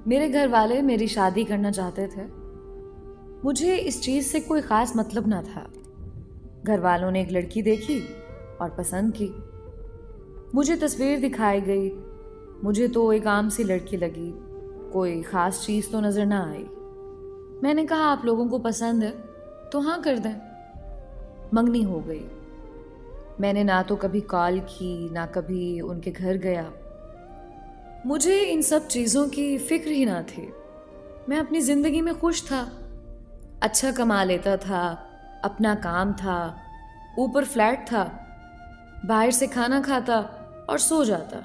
मेरे घर वाले मेरी शादी करना चाहते थे। मुझे इस चीज़ से कोई ख़ास मतलब ना था। घर वालों ने एक लड़की देखी और पसंद की। मुझे तस्वीर दिखाई गई। मुझे तो एक आम सी लड़की लगी, कोई ख़ास चीज़ तो नज़र ना आई। मैंने कहा आप लोगों को पसंद है तो हाँ कर दें। मंगनी हो गई। मैंने ना तो कभी कॉल की ना कभी उनके घर गया। मुझे इन सब चीज़ों की फिक्र ही ना थी। मैं अपनी ज़िंदगी में खुश था। अच्छा कमा लेता था, अपना काम था, ऊपर फ्लैट था, बाहर से खाना खाता और सो जाता।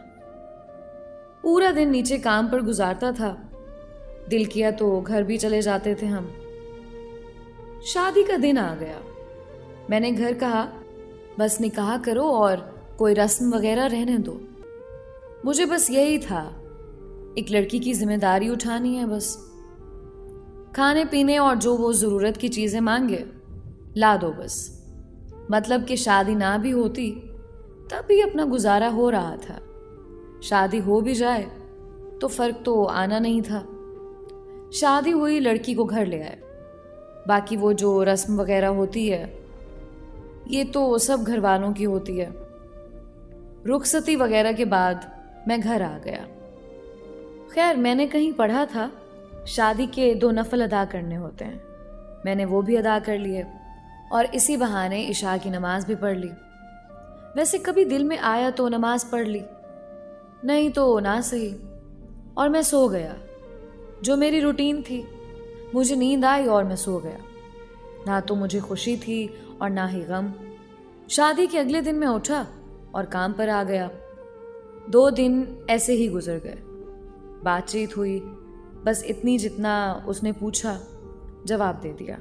पूरा दिन नीचे काम पर गुजारता था। दिल किया तो घर भी चले जाते थे हम। शादी का दिन आ गया। मैंने घर कहा बस निकाह करो और कोई रस्म वगैरह रहने दो। मुझे बस यही था, एक लड़की की जिम्मेदारी उठानी है बस। खाने पीने और जो वो ज़रूरत की चीज़ें मांगे ला दो बस। मतलब कि शादी ना भी होती तब भी अपना गुजारा हो रहा था। शादी हो भी जाए तो फ़र्क तो आना नहीं था। शादी हुई, लड़की को घर ले आए। बाकी वो जो रस्म वगैरह होती है ये तो सब घर वालों की होती है। रुखसती वगैरह के बाद मैं घर आ गया। खैर मैंने कहीं पढ़ा था शादी के 2 नफल अदा करने होते हैं। मैंने वो भी अदा कर लिए और इसी बहाने इशा की नमाज भी पढ़ ली। वैसे कभी दिल में आया तो नमाज पढ़ ली, नहीं तो ना सही। और मैं सो गया, जो मेरी रूटीन थी। मुझे नींद आई और मैं सो गया। ना तो मुझे खुशी थी और ना ही गम। शादी के अगले दिन मैं उठा और काम पर आ गया। 2 दिन ऐसे ही गुजर गए। बातचीत हुई, बस इतनी जितना उसने पूछा जवाब दे दिया,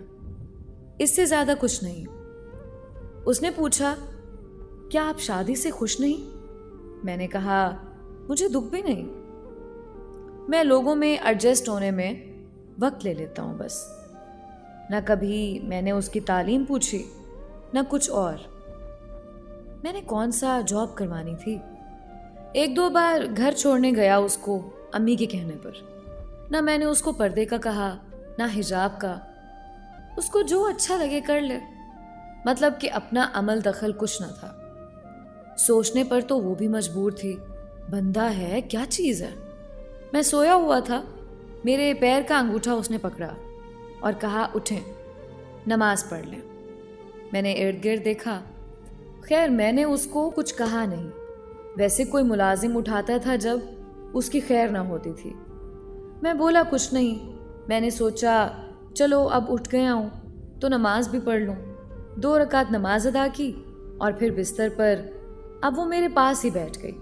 इससे ज़्यादा कुछ नहीं। उसने पूछा क्या आप शादी से खुश नहीं? मैंने कहा मुझे दुख भी नहीं। मैं लोगों में एडजस्ट होने में वक्त ले लेता हूँ बस। न कभी मैंने उसकी तालीम पूछी न कुछ और। मैंने कौन सा जॉब करवानी थी। 1-2 बार घर छोड़ने गया उसको अम्मी के कहने पर। ना मैंने उसको पर्दे का कहा ना हिजाब का। उसको जो अच्छा लगे कर ले। मतलब कि अपना अमल दखल कुछ ना था। सोचने पर तो वो भी मजबूर थी। बंदा है क्या चीज़ है। मैं सोया हुआ था, मेरे पैर का अंगूठा उसने पकड़ा और कहा उठें, नमाज पढ़ लें। मैंने इर्द गिर्द देखा। खैर मैंने उसको कुछ कहा नहीं। वैसे कोई मुलाजिम उठाता था जब उसकी खैर ना होती थी। मैं बोला कुछ नहीं। मैंने सोचा चलो अब उठ गया हूँ तो नमाज भी पढ़ लूँ। 2 रकात नमाज अदा की और फिर बिस्तर पर अब वो मेरे पास ही बैठ गई।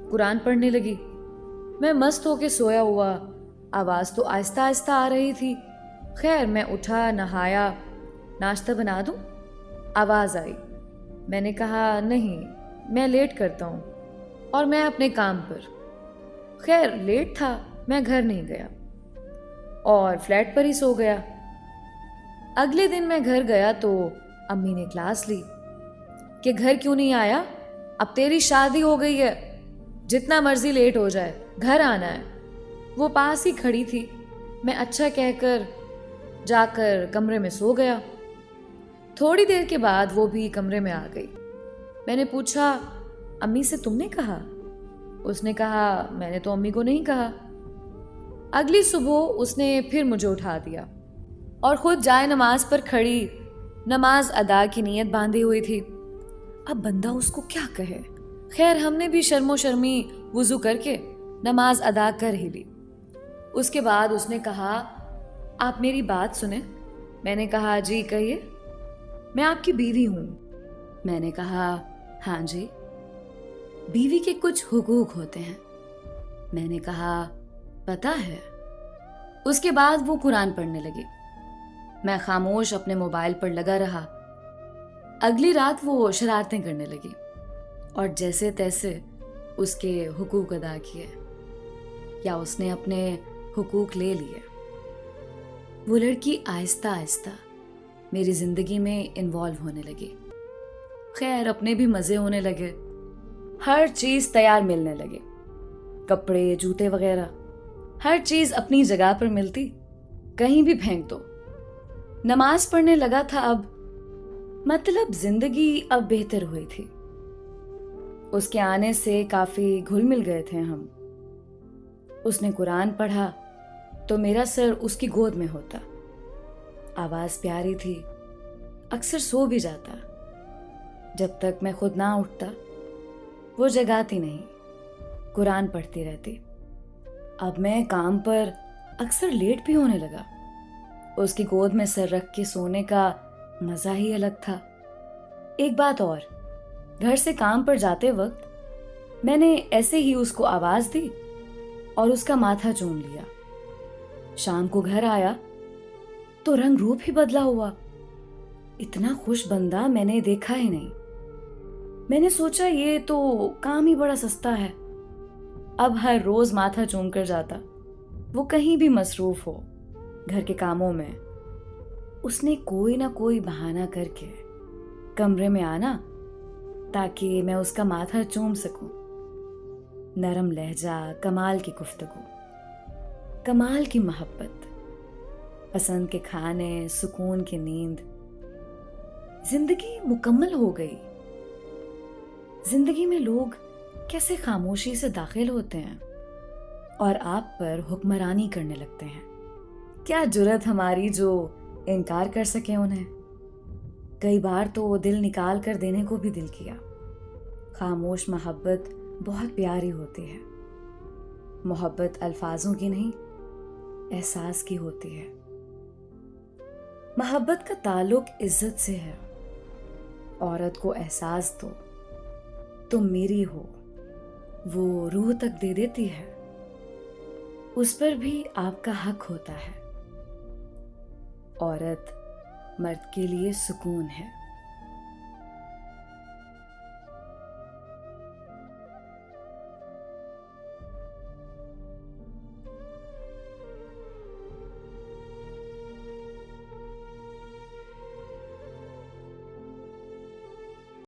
कुरान पढ़ने लगी। मैं मस्त होके सोया हुआ। आवाज़ तो आहिस्ता आहिस्ता आ रही थी। खैर मैं उठा, नहाया, नाश्ता बना दूँ? आवाज़ आई। मैंने कहा नहीं, मैं लेट करता हूँ और मैं अपने काम पर। खैर लेट था, मैं घर नहीं गया और फ्लैट पर ही सो गया। अगले दिन मैं घर गया तो अम्मी ने क्लास ली कि घर क्यों नहीं आया, अब तेरी शादी हो गई है, जितना मर्जी लेट हो जाए घर आना है। वो पास ही खड़ी थी। मैं अच्छा कहकर जाकर कमरे में सो गया। थोड़ी देर के बाद वो भी कमरे में आ गई। मैंने पूछा अम्मी से तुमने कहा? उसने कहा मैंने तो अम्मी को नहीं कहा। अगली सुबह उसने फिर मुझे उठा दिया और खुद जाए नमाज पर खड़ी, नमाज अदा की नीयत बांधी हुई थी। अब बंदा उसको क्या कहे। खैर हमने भी शर्मो शर्मी वुजू करके नमाज अदा कर ही ली। उसके बाद उसने कहा आप मेरी बात सुने। मैंने कहा जी कहिए। मैं आपकी बीवी हूँ। मैंने कहा हाँ जी। बीवी के कुछ हुकूक होते हैं। मैंने कहा पता है। उसके बाद वो कुरान पढ़ने लगी। मैं खामोश अपने मोबाइल पर लगा रहा। अगली रात वो शरारतें करने लगी और जैसे तैसे उसके हुकूक अदा किए या उसने अपने हुकूक ले लिए। वो लड़की आहिस्ता आहिस्ता मेरी जिंदगी में इन्वॉल्व होने लगी। खैर अपने भी मजे होने लगे। हर चीज तैयार मिलने लगे, कपड़े, जूते वगैरह। हर चीज अपनी जगह पर मिलती, कहीं भी फेंक दो। नमाज पढ़ने लगा था अब, मतलब जिंदगी अब बेहतर हुई थी। उसके आने से काफी घुल मिल गए थे हम। उसने कुरान पढ़ा तो मेरा सर उसकी गोद में होता। आवाज प्यारी थी, अक्सर सो भी जाता। जब तक मैं खुद ना उठता वो जगाती नहीं, कुरान पढ़ती रहती। अब मैं काम पर अक्सर लेट भी होने लगा। उसकी गोद में सर रख के सोने का मजा ही अलग था। एक बात और, घर से काम पर जाते वक्त मैंने ऐसे ही उसको आवाज दी और उसका माथा चूम लिया। शाम को घर आया तो रंग रूप ही बदला हुआ। इतना खुश बंदा मैंने देखा ही नहीं। मैंने सोचा ये तो काम ही बड़ा सस्ता है। अब हर रोज माथा चूम कर जाता। वो कहीं भी मसरूफ हो, घर के कामों में, उसने कोई ना कोई बहाना करके कमरे में आना ताकि मैं उसका माथा चूम सकूं। नरम लहजा, कमाल की गुफ्तगू, कमाल की मोहब्बत, पसंद के खाने, सुकून की नींद। जिंदगी मुकम्मल हो गई। जिंदगी में लोग कैसे खामोशी से दाखिल होते हैं और आप पर हुक्मरानी करने लगते हैं। क्या जुर्रत हमारी जो इनकार कर सके उन्हें। कई बार तो दिल निकाल कर देने को भी दिल किया। खामोश मोहब्बत बहुत प्यारी होती है। मोहब्बत अल्फाजों की नहीं, एहसास की होती है। मोहब्बत का ताल्लुक इज्जत से है। औरत को एहसास दो, तुम मेरी हो, वो रूह तक दे देती है। उस पर भी आपका हक होता है। औरत मर्द के लिए सुकून है।